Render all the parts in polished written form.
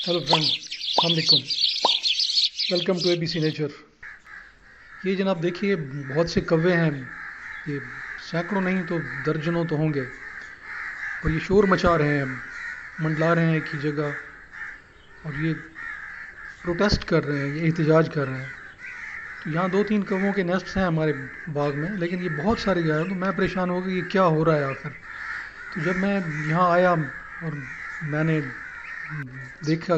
Hello friend, अस्सलाम वालेकुम। Welcome to A B C nature. ये जनाब देखिए, बहुत से कौवे हैं। ये सैकड़ों नहीं तो दर्जनों तो होंगे, और ये शोर मचा रहे हैं, मंडला रहे हैं एक ही जगह, और ये प्रोटेस्ट कर रहे हैं, ये एहतजाज कर रहे हैं। तो यहाँ दो तीन कौवों के नेस्ट्स हैं हमारे बाग में, लेकिन ये बहुत सारे गए हैं। तो मैं परेशान हो गया, ये क्या हो रहा है आखिर। तो जब मैं यहाँ आया और मैंने देखा,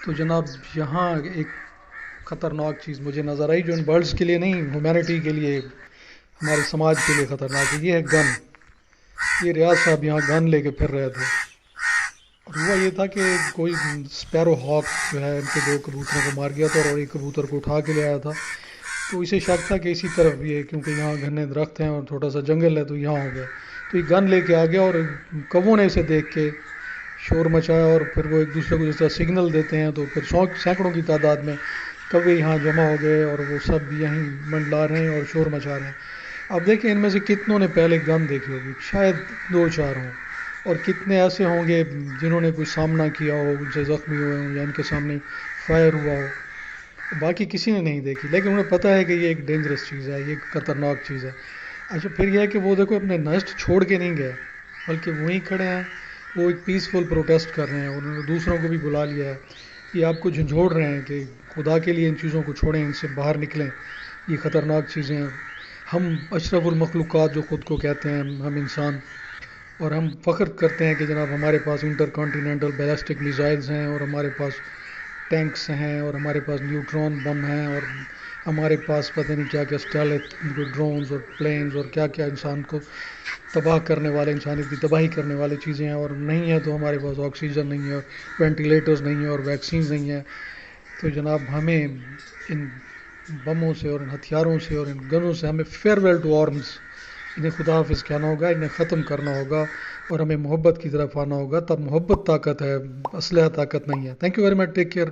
तो जनाब यहाँ एक ख़तरनाक चीज़ मुझे नज़र आई, जो इन बर्ड्स के लिए नहीं, ह्यूमैनिटी के लिए, हमारे समाज के लिए ख़तरनाक है। ये है गन। ये रियाज साहब यहाँ गन लेके फिर रहे थे, और हुआ ये था कि कोई स्पैरो हॉक जो है, इनके दो कबूतरों को मार गया था और एक कबूतर को उठा के ले आया था। तो इसे शक था कि इसी तरफ ये, क्योंकि यहाँ घने दरख्त हैं और थोड़ा सा जंगल है, तो यहाँ हो गया। तो ये गन लेके आ गया, और कौवों ने इसे देख के शोर मचाया, और फिर वो एक दूसरे को जिस तरह सिग्नल देते हैं, तो फिर सैकड़ों की तादाद में कौवे यहाँ जमा हो गए, और वो सब यहीं मंडला रहे हैं और शोर मचा रहे हैं। अब देखें, इनमें से कितनों ने पहले गन देखी होगी, शायद दो चार हों, और कितने ऐसे होंगे जिन्होंने कोई सामना किया हो, उनसे ज़ख्मी हुए हों या इनके सामने फायर हुआ हो। बाकी किसी ने नहीं देखी, लेकिन उन्हें पता है कि ये एक डेंजरस चीज़ है, ये एक ख़तरनाक चीज़ है। अच्छा, फिर यह है कि वो देखो अपने नेस्ट छोड़ के नहीं गए, बल्कि वहीं खड़े हैं। वो एक पीसफुल प्रोटेस्ट कर रहे हैं, उन्होंने दूसरों को भी बुला लिया है। ये आपको झंझोड़ रहे हैं कि खुदा के लिए इन चीज़ों को छोड़ें, इनसे बाहर निकलें, ये ख़तरनाक चीज़ें हैं। हम अशरफुल मखलूक़ात जो ख़ुद को कहते हैं, हम इंसान, और हम फ़ख्र करते हैं कि जनाब हमारे पास इंटर कॉन्टीनेंटल बैलिस्टिक मिसाइल्स हैं, और हमारे पास टैंक्स हैं, और हमारे पास न्यूट्रॉन बम हैं, और हमारे पास पता नहीं क्या क्या स्टेलेथ ड्रोन्स और प्लेन्स और क्या क्या इंसान को तबाह करने वाले, इंसानियत की तबाही करने वाली चीज़ें हैं। और नहीं है तो हमारे पास ऑक्सीजन नहीं है, और वेंटिलेटर्स नहीं है, और वैक्सीन नहीं है। तो जनाब हमें इन बमों से और इन हथियारों से और इन गनों से हमें फेयरवेल टू आर्म्स, इन्हें खुदा हाफिज़ कहना होगा, इन्हें ख़त्म करना होगा, और हमें मोहब्बत की तरफ आना होगा। तब मोहब्बत ताकत है, असलहा ताकत नहीं है। Thank you very much, take care.